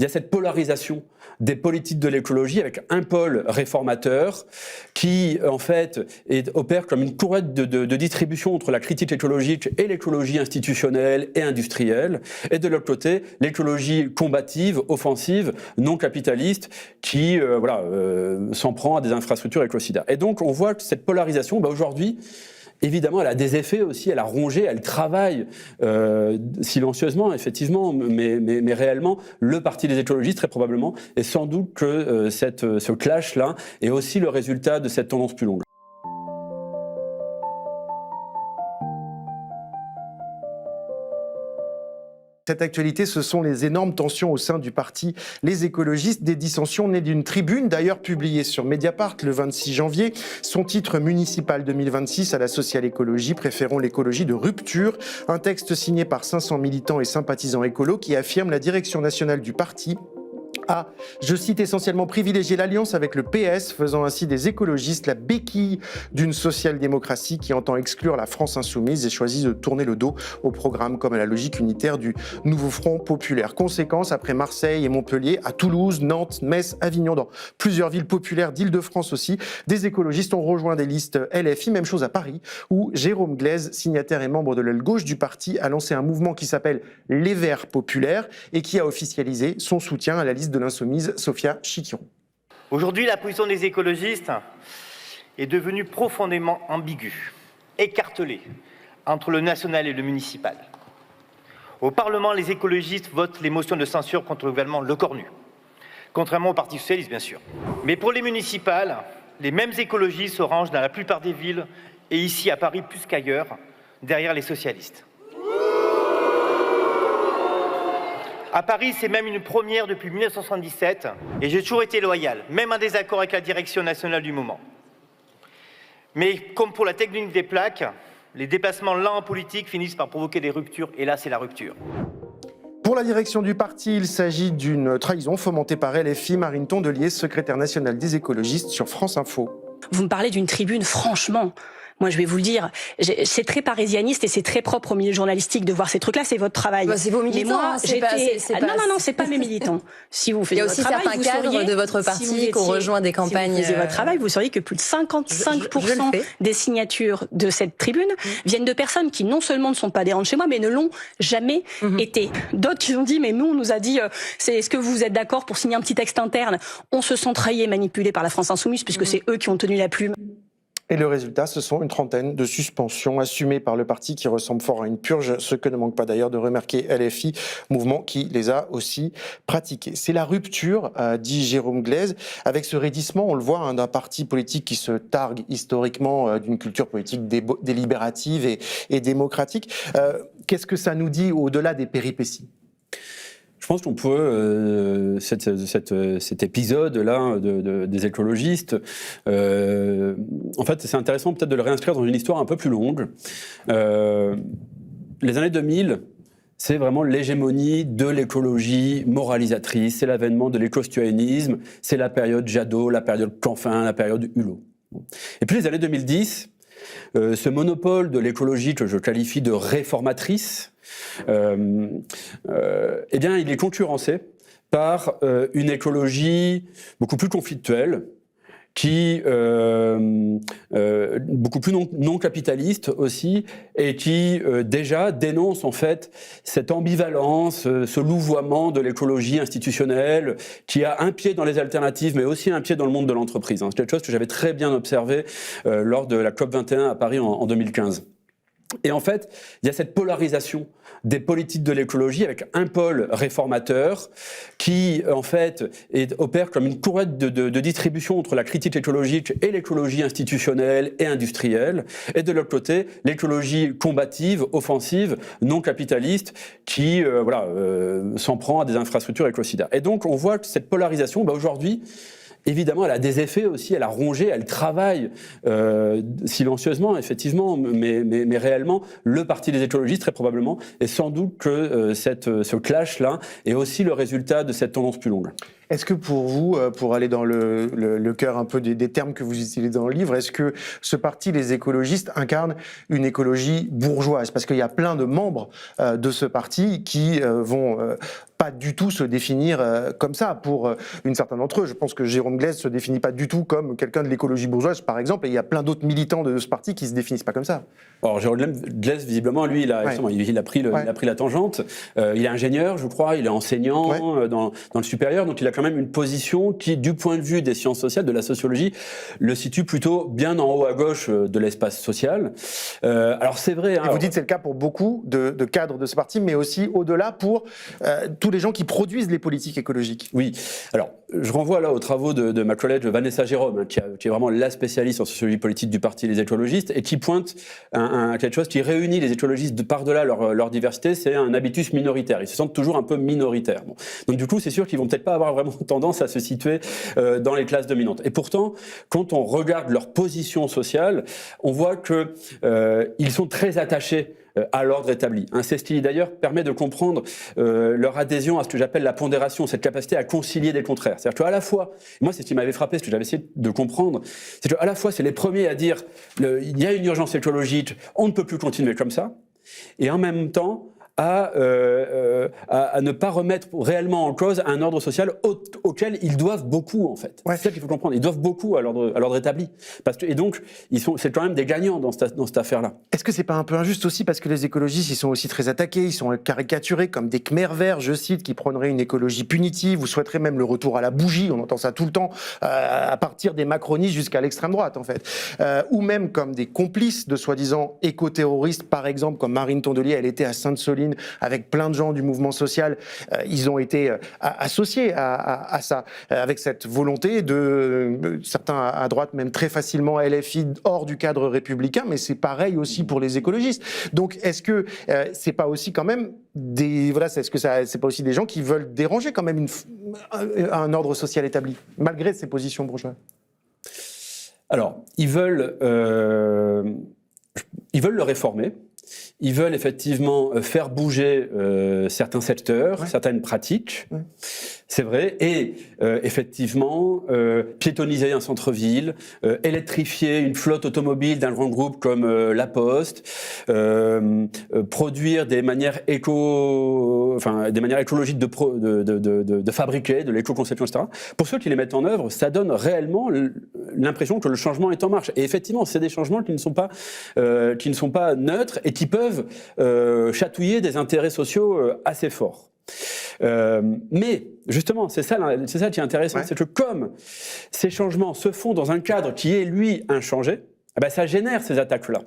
Il y a cette polarisation des politiques de l'écologie avec un pôle réformateur qui, en fait, opère comme une courroie de distribution entre la critique écologique et l'écologie institutionnelle et industrielle. Et de l'autre côté, l'écologie combative, offensive, non capitaliste, qui s'en prend à des infrastructures écocidaires. Et donc, on voit que cette polarisation, aujourd'hui, évidemment, elle a des effets aussi, elle a rongé, elle travaille silencieusement, effectivement, mais réellement, le Parti des écologistes, très probablement, et sans doute que ce clash-là est aussi le résultat de cette tendance plus longue. Cette actualité, ce sont les énormes tensions au sein du parti Les Écologistes, des dissensions nées d'une tribune, d'ailleurs publiée sur Mediapart le 26 janvier. Son titre municipal 2026 à la sociale écologie, préférons l'écologie de rupture. Un texte signé par 500 militants et sympathisants écolos qui affirme la direction nationale du parti a, je cite, essentiellement privilégié l'alliance avec le PS, faisant ainsi des écologistes la béquille d'une social-démocratie qui entend exclure la France insoumise et choisit de tourner le dos au programme comme à la logique unitaire du nouveau Front populaire. Conséquence, après Marseille et Montpellier, à Toulouse, Nantes, Metz, Avignon, dans plusieurs villes populaires d'Île-de-France aussi, des écologistes ont rejoint des listes LFI, même chose à Paris, où Jérôme Glaise, signataire et membre de l'aile gauche du parti, a lancé un mouvement qui s'appelle Les Verts populaires et qui a officialisé son soutien à la liste de l'insoumise Sophia Chikirou. Aujourd'hui, la position des écologistes est devenue profondément ambiguë, écartelée entre le national et le municipal. Au Parlement, les écologistes votent les motions de censure contre le gouvernement Lecornu, contrairement au Parti socialiste, bien sûr. Mais pour les municipales, les mêmes écologistes se rangent dans la plupart des villes, et ici à Paris plus qu'ailleurs, derrière les socialistes. À Paris, c'est même une première depuis 1977, et j'ai toujours été loyal, même en désaccord avec la direction nationale du moment. Mais comme pour la technique des plaques, les déplacements lents en politique finissent par provoquer des ruptures, et là c'est la rupture. Pour la direction du parti, il s'agit d'une trahison fomentée par LFI. Marine Tondelier, secrétaire nationale des écologistes sur France Info. Vous me parlez d'une tribune, franchement. Moi, je vais vous le dire, c'est très parisianiste et c'est très propre au milieu journalistique de voir ces trucs-là, c'est votre travail. Bah, c'est vos militants, moi, non, c'est pas mes militants. Si vous faisiez votre travail, il y a aussi certains cadres de votre parti qui ont rejoint des campagnes. Si vous faisiez votre travail, vous sauriez que plus de 55% des signatures de cette tribune viennent de personnes qui non seulement ne sont pas adhérentes chez moi, mais ne l'ont jamais été. D'autres qui ont dit, mais nous, on nous a dit, est-ce que vous êtes d'accord pour signer un petit texte interne? On se sent trahi et manipulé par la France insoumise, puisque c'est eux qui ont tenu la plume. Et le résultat, ce sont une trentaine de suspensions assumées par le parti qui ressemble fort à une purge, ce que ne manque pas d'ailleurs de remarquer LFI, mouvement qui les a aussi pratiqués. C'est la rupture, dit Jérôme Glaise, avec ce raidissement, on le voit, d'un parti politique qui se targue historiquement d'une culture politique délibérative et démocratique. Qu'est-ce que ça nous dit au-delà des péripéties ? Je pense qu'on peut, cet épisode-là des écologistes, en fait, c'est intéressant peut-être de le réinscrire dans une histoire un peu plus longue. Les années 2000, c'est vraiment l'hégémonie de l'écologie moralisatrice, c'est l'avènement de l'éco-citoyennisme, c'est la période Jadot, la période Canfin, la période Hulot. Et puis les années 2010, ce monopole de l'écologie que je qualifie de réformatrice, eh bien, il est concurrencé par une écologie beaucoup plus conflictuelle, qui beaucoup plus non capitaliste aussi, et qui déjà dénonce en fait cette ambivalence, ce louvoiement de l'écologie institutionnelle, qui a un pied dans les alternatives, mais aussi un pied dans le monde de l'entreprise. C'est quelque chose que j'avais très bien observé lors de la COP21 à Paris en 2015. Et en fait, il y a cette polarisation des politiques de l'écologie avec un pôle réformateur qui, en fait, opère comme une courroie de distribution entre la critique écologique et l'écologie institutionnelle et industrielle, et de l'autre côté, l'écologie combative, offensive, non capitaliste, qui s'en prend à des infrastructures écocidaires. Et donc, on voit que cette polarisation, aujourd'hui, évidemment, elle a des effets aussi, elle a rongé, elle travaille silencieusement, effectivement, mais réellement, le Parti des écologistes, très probablement, et sans doute que ce clash-là est aussi le résultat de cette tendance plus longue. Est-ce que pour vous, pour aller dans le cœur un peu des termes que vous utilisez dans le livre, est-ce que ce parti, les écologistes, incarne une écologie bourgeoise? Parce qu'il y a plein de membres de ce parti qui vont pas du tout se définir comme ça. Pour une certaine d'entre eux, je pense que Jérôme Glaise se définit pas du tout comme quelqu'un de l'écologie bourgeoise, par exemple, et il y a plein d'autres militants de ce parti qui se définissent pas comme ça. Alors Jérôme Glaise, visiblement, lui, il a pris la tangente. Il est ingénieur, je crois, il est enseignant dans le supérieur, donc il a quand même une position qui, du point de vue des sciences sociales, de la sociologie, le situe plutôt bien en haut à gauche de l'espace social. Alors c'est vrai. Et vous dites que c'est le cas pour beaucoup de cadres de ce parti, mais aussi au-delà pour tous les gens qui produisent les politiques écologiques. Oui. Alors je renvoie là aux travaux de ma collègue Vanessa Jérôme, qui est vraiment la spécialiste en sociologie politique du Parti des écologistes et qui pointe quelque chose qui réunit les écologistes par-delà leur diversité, c'est un habitus minoritaire. Ils se sentent toujours un peu minoritaires. Bon. Donc du coup, c'est sûr qu'ils vont peut-être pas avoir vraiment tendance à se situer dans les classes dominantes. Et pourtant, quand on regarde leur position sociale, on voit que ils sont très attachés à l'ordre établi. C'est ce qui d'ailleurs permet de comprendre leur adhésion à ce que j'appelle la pondération, cette capacité à concilier des contraires. C'est-à-dire qu'à la fois, moi c'est ce qui m'avait frappé, ce que j'avais essayé de comprendre, c'est qu'à la fois c'est les premiers à dire il y a une urgence écologique, on ne peut plus continuer comme ça, et en même temps à ne pas remettre réellement en cause un ordre social auquel ils doivent beaucoup, en fait. C'est ça qu'il faut comprendre. Ils doivent beaucoup à l'ordre établi. Et donc, c'est quand même des gagnants dans cette affaire-là. Est-ce que c'est pas un peu injuste aussi parce que les écologistes, ils sont aussi très attaqués, ils sont caricaturés comme des Khmers verts, je cite, qui prôneraient une écologie punitive, vous souhaiterez même le retour à la bougie, on entend ça tout le temps, à partir des macronistes jusqu'à l'extrême droite, en fait. Ou même comme des complices de soi-disant éco-terroristes, par exemple, comme Marine Tondelier, elle était à Sainte-Soline, avec plein de gens du mouvement social, ils ont été associés à ça, avec cette volonté de certains à droite, même très facilement LFI, hors du cadre républicain, mais c'est pareil aussi pour les écologistes. Donc, est-ce que c'est pas aussi quand même est-ce que c'est pas aussi des gens qui veulent déranger quand même un ordre social établi, malgré ces positions bourgeoises? Alors, ils veulent le réformer. Ils veulent effectivement faire bouger certains secteurs, certaines pratiques, c'est vrai, et effectivement piétoniser un centre-ville, électrifier une flotte automobile d'un grand groupe comme La Poste, produire des manières écologiques de fabriquer, de l'éco-conception, etc. Pour ceux qui les mettent en œuvre, ça donne réellement l'impression que le changement est en marche. Et effectivement, c'est des changements qui ne sont pas neutres et qui peuvent chatouiller des intérêts sociaux assez forts. Mais justement, c'est ça qui est intéressant, c'est que comme ces changements se font dans un cadre qui est, lui, inchangé, ça génère ces attaques-là.